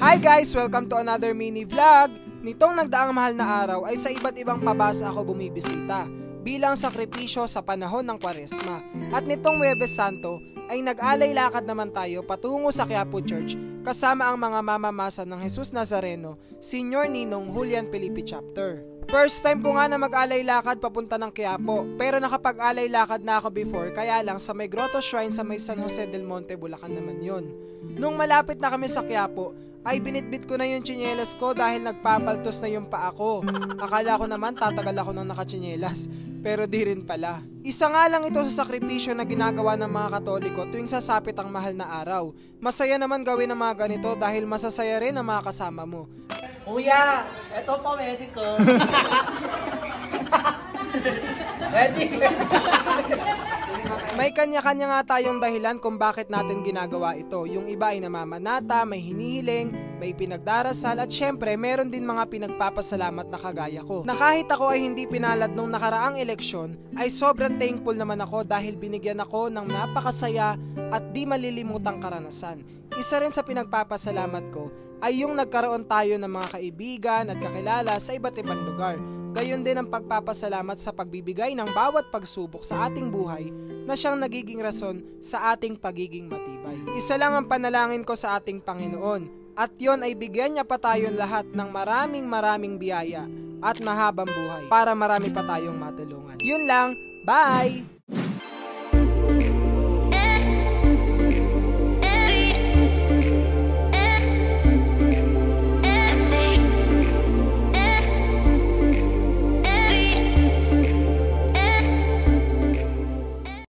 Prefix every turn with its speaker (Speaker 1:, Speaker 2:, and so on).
Speaker 1: Hi guys! Welcome to another mini vlog! Nitong nagdaang mahal na araw ay sa iba't ibang pabasa ako bumibisita bilang sakripisyo sa panahon ng Kwaresma. At nitong Huwebes Santo ay nag-alay lakad naman tayo patungo sa Quiapo Church kasama ang mga mamamasa ng Jesus Nazareno, Senior Ninong Julian Felipe Chapter. First time ko nga na mag-alay lakad papunta ng Quiapo, pero nakapag-alay lakad na ako before, kaya lang sa may Grotto Shrine sa may San Jose del Monte, Bulacan naman yon. Nung malapit na kami sa Quiapo, ay binitbit ko na yung tsinelas ko dahil nagpapaltos na yung paa ko. Akala ko naman tatagal ako ng nakatsinelas, pero di rin pala. Isa nga lang ito sa sakripisyo na ginagawa ng mga Katoliko tuwing sasapit ang mahal na araw. Masaya naman gawin ang mga ganito dahil masasaya rin ang mga kasama mo.
Speaker 2: Kuya, eto po medico. Ready?
Speaker 1: May kanya-kanya nga tayong dahilan kung bakit natin ginagawa ito. Yung iba ay namamanata, may hinihiling, may pinagdarasal, at syempre meron din mga pinagpapasalamat na kagaya ko. Na kahit ako ay hindi pinalad nung nakaraang eleksyon, ay sobrang thankful naman ako dahil binigyan ako ng napakasaya at di malilimutang karanasan. Isa rin sa pinagpapasalamat ko ay yung nagkaroon tayo ng mga kaibigan at kakilala sa iba't ibang lugar. Gayon din ang pagpapasalamat sa pagbibigay ng bawat pagsubok sa ating buhay na siyang nagiging rason sa ating pagiging matibay. Isa lang ang panalangin ko sa ating Panginoon, at yon ay bigyan niya pa tayong lahat ng maraming biyaya at mahabang buhay para marami pa tayong matulungan. Yun lang, bye!